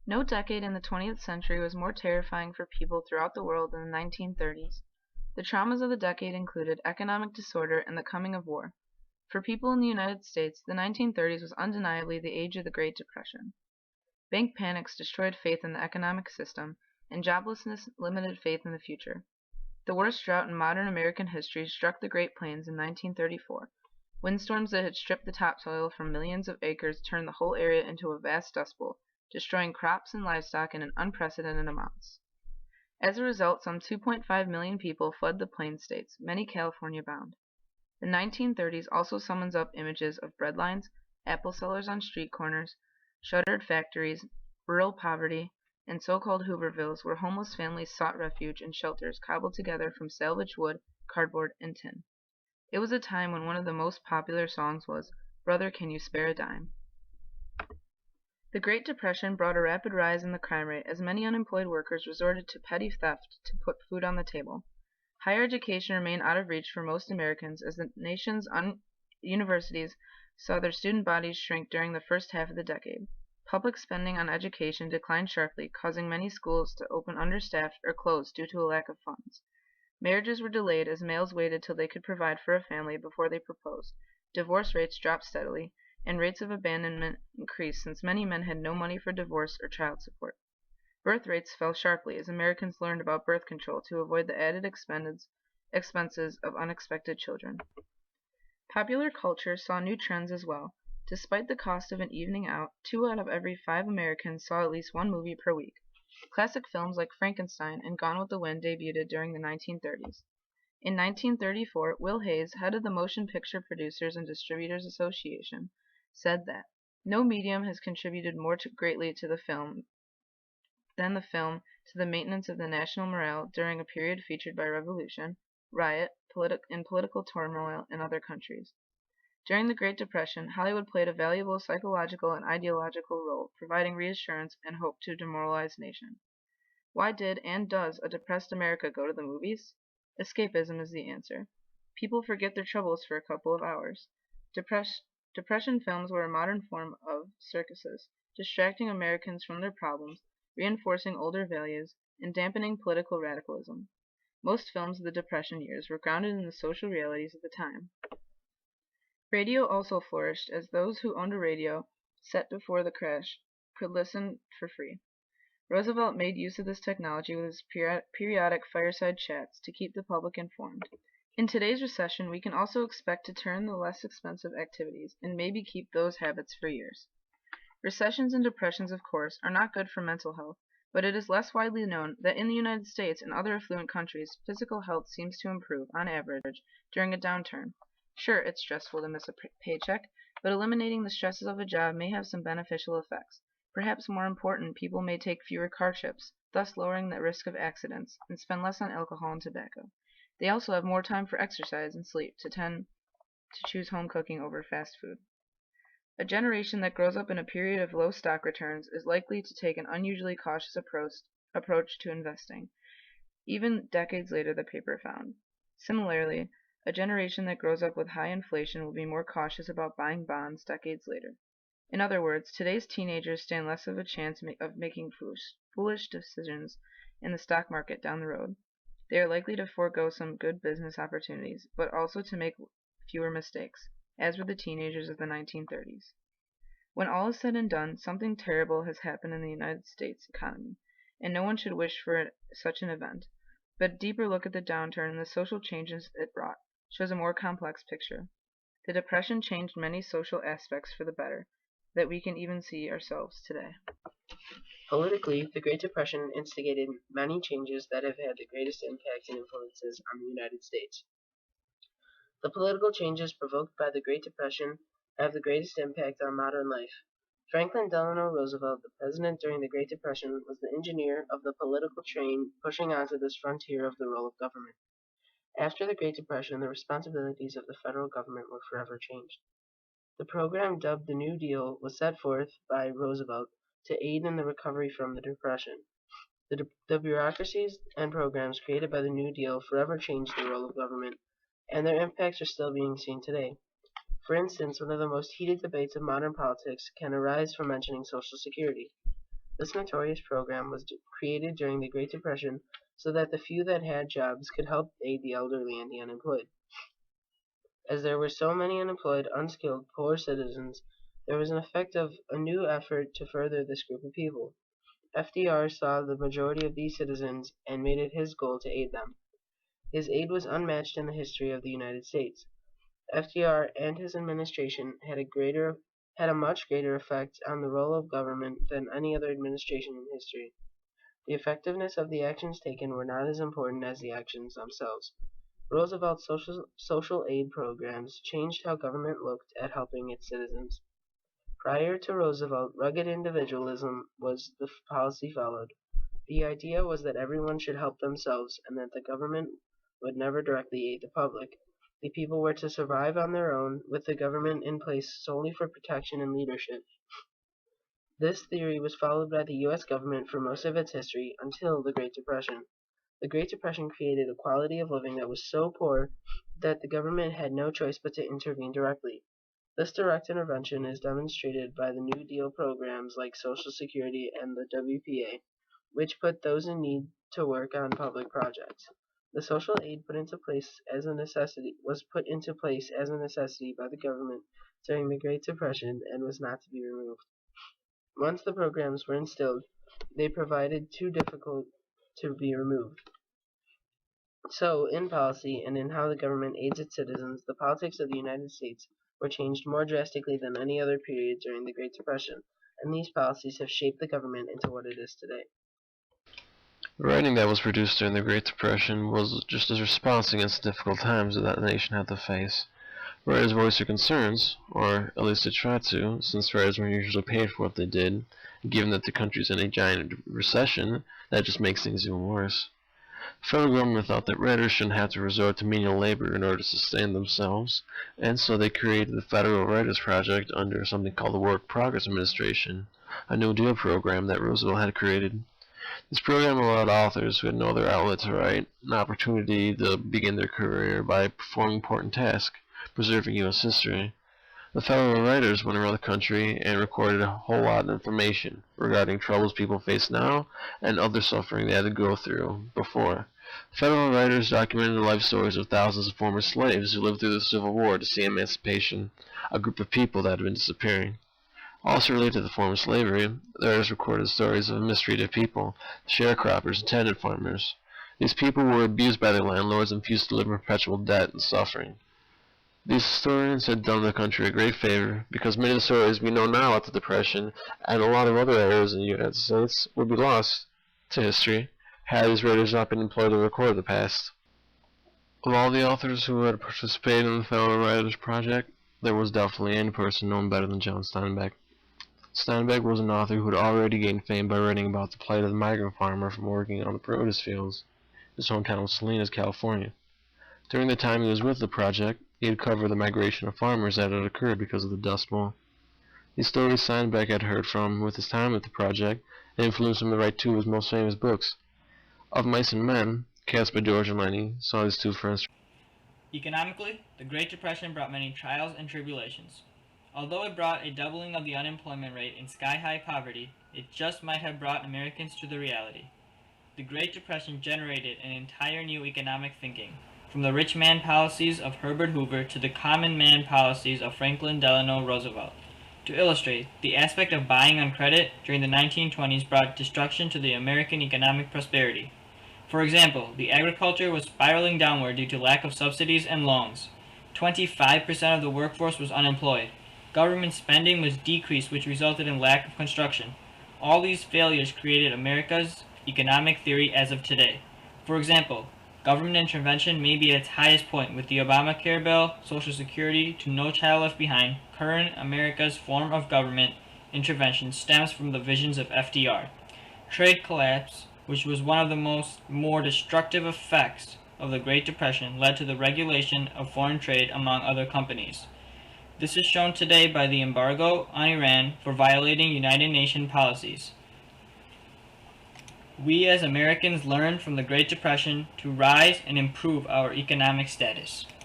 No decade in the 20th century was more terrifying for people throughout the world than the 1930s. The traumas of the decade included economic disorder and the coming of war. For people in the United States, the 1930s was undeniably the age of the Great Depression. Bank panics destroyed faith in the economic system, and joblessness limited faith in the future. The worst drought in modern American history struck the Great Plains in 1934. Windstorms that had stripped the topsoil from millions of acres turned the whole area into a vast dust bowl, destroying crops and livestock in an unprecedented amounts. As a result, some 2.5 million people fled the Plains states, many California bound. The 1930s also summons up images of breadlines, apple sellers on street corners, shuttered factories, rural poverty, and so-called Hoovervilles where homeless families sought refuge in shelters cobbled together from salvaged wood, cardboard, and tin. It was a time when one of the most popular songs was, "Brother, Can You Spare a Dime?" The Great Depression brought a rapid rise in the crime rate as many unemployed workers resorted to petty theft to put food on the table. Higher education remained out of reach for most Americans as the nation's universities saw their student bodies shrink during the first half of the decade. Public spending on education declined sharply, causing many schools to open understaffed or close due to a lack of funds. Marriages were delayed as males waited till they could provide for a family before they proposed. Divorce rates dropped steadily, and rates of abandonment increased since many men had no money for divorce or child support. Birth rates fell sharply as Americans learned about birth control to avoid the added expenses of unexpected children. Popular culture saw new trends as well. Despite the cost of an evening out, 2 out of every 5 Americans saw at least one movie per week. Classic films like Frankenstein and Gone with the Wind debuted during the 1930s. In 1934, Will Hays, head of the Motion Picture Producers and Distributors Association, said that no medium has contributed more greatly to the film than the film to the maintenance of the national morale during a period featured by revolution, riot, and political turmoil in other countries. During the Great Depression, Hollywood played a valuable psychological and ideological role, providing reassurance and hope to a demoralized nation. Why did and does a depressed America go to the movies? Escapism is the answer. People forget their troubles for a couple of hours. Depression films were a modern form of circuses, distracting Americans from their problems, reinforcing older values, and dampening political radicalism. Most films of the Depression years were grounded in the social realities of the time. Radio also flourished as those who owned a radio set before the crash could listen for free. Roosevelt made use of this technology with his periodic fireside chats to keep the public informed. In today's recession, we can also expect to turn to less expensive activities and maybe keep those habits for years. Recessions and depressions, of course, are not good for mental health, but it is less widely known that in the United States and other affluent countries, physical health seems to improve, on average, during a downturn. Sure, it's stressful to miss a paycheck, but eliminating the stresses of a job may have some beneficial effects. Perhaps more important, people may take fewer car trips, thus lowering the risk of accidents, and spend less on alcohol and tobacco. They also have more time for exercise and sleep to tend to choose home cooking over fast food. A generation that grows up in a period of low stock returns is likely to take an unusually cautious approach to investing, even decades later, the paper found. Similarly, a generation that grows up with high inflation will be more cautious about buying bonds decades later. In other words, today's teenagers stand less of a chance of making foolish decisions in the stock market down the road. They are likely to forego some good business opportunities, but also to make fewer mistakes, as were the teenagers of the 1930s. When all is said and done, something terrible has happened in the United States economy, and no one should wish for such an event. But a deeper look at the downturn and the social changes it brought shows a more complex picture. The Depression changed many social aspects for the better, that we can even see ourselves today. Politically, the Great Depression instigated many changes that have had the greatest impact and influences on the United States. The political changes provoked by the Great Depression have the greatest impact on modern life. Franklin Delano Roosevelt, the president during the Great Depression, was the engineer of the political train pushing onto this frontier of the role of government. After the Great Depression, the responsibilities of the federal government were forever changed. The program dubbed the New Deal was set forth by Roosevelt to aid in the recovery from the Depression. The bureaucracies and programs created by the New Deal forever changed the role of government, and their impacts are still being seen today. For instance, one of the most heated debates of modern politics can arise from mentioning Social Security. This notorious program was created during the Great Depression so that the few that had jobs could help aid the elderly and the unemployed. As there were so many unemployed, unskilled, poor citizens, there was an effect of a new effort to further this group of people. FDR saw the majority of these citizens and made it his goal to aid them. His aid was unmatched in the history of the United States. FDR and his administration had a much greater effect on the role of government than any other administration in history. The effectiveness of the actions taken were not as important as the actions themselves. Roosevelt's social aid programs changed how government looked at helping its citizens. Prior to Roosevelt, rugged individualism was the policy followed. The idea was that everyone should help themselves and that the government would never directly aid the public. The people were to survive on their own, with the government in place solely for protection and leadership. This theory was followed by the U.S. government for most of its history until the Great Depression. The Great Depression created a quality of living that was so poor that the government had no choice but to intervene directly. This direct intervention is demonstrated by the New Deal programs like Social Security and the WPA, which put those in need to work on public projects. The social aid was put into place as a necessity by the government during the Great Depression and was not to be removed. Once the programs were instilled, they proved too difficult to be removed. So, in policy and in how the government aids its citizens, the politics of the United States were changed more drastically than any other period during the Great Depression, and these policies have shaped the government into what it is today. The writing that was produced during the Great Depression was just a response against the difficult times that the nation had to face. Writers voiced their concerns, or at least they tried to, since writers weren't usually paid for what they did. Given that the country's in a giant recession, that just makes things even worse. The federal government thought that writers shouldn't have to resort to menial labor in order to sustain themselves, and so they created the Federal Writers Project under something called the Work Progress Administration, a New Deal program that Roosevelt had created. This program allowed authors who had no other outlet to write an opportunity to begin their career by performing important tasks, preserving U.S. history. The federal writers went around the country and recorded a whole lot of information regarding troubles people face now and other suffering they had to go through before. Federal writers documented the life stories of thousands of former slaves who lived through the Civil War to see emancipation, a group of people that had been disappearing. Also related to the form of slavery, the writers recorded stories of mistreated people, sharecroppers and tenant farmers. These people were abused by their landlords and forced to live in perpetual debt and suffering. These historians had done the country a great favor, because many of the stories we know now about the Depression and a lot of other areas in the United States would be lost to history had these writers not been employed to record the past. Of all the authors who had participated in the Federal Writers Project, there was definitely any person known better than John Steinbeck. Steinbeck was an author who had already gained fame by writing about the plight of the migrant farmer from working on the produce fields. His hometown was Salinas, California. During the time he was with the project, he had covered the migration of farmers that had occurred because of the Dust Bowl. These stories Steinbeck had heard from with his time at the project and influenced him to write two of his most famous books. Of Mice and Men, cast by George and Lenny, saw his two friends. Economically, the Great Depression brought many trials and tribulations. Although it brought a doubling of the unemployment rate and sky-high poverty, it just might have brought Americans to the reality. The Great Depression generated an entire new economic thinking, from the rich man policies of Herbert Hoover to the common man policies of Franklin Delano Roosevelt. To illustrate, the aspect of buying on credit during the 1920s brought destruction to the American economic prosperity. For example, the agriculture was spiraling downward due to lack of subsidies and loans. 25% of the workforce was unemployed. Government spending was decreased, which resulted in lack of construction. All these failures created America's economic theory as of today. For example, government intervention may be at its highest point with the Obamacare bill, Social Security, to No Child Left Behind. Current America's form of government intervention stems from the visions of FDR. Trade collapse, which was one of the more destructive effects of the Great Depression, led to the regulation of foreign trade among other companies. This is shown today by the embargo on Iran for violating United Nations policies. We as Americans learned from the Great Depression to rise and improve our economic status.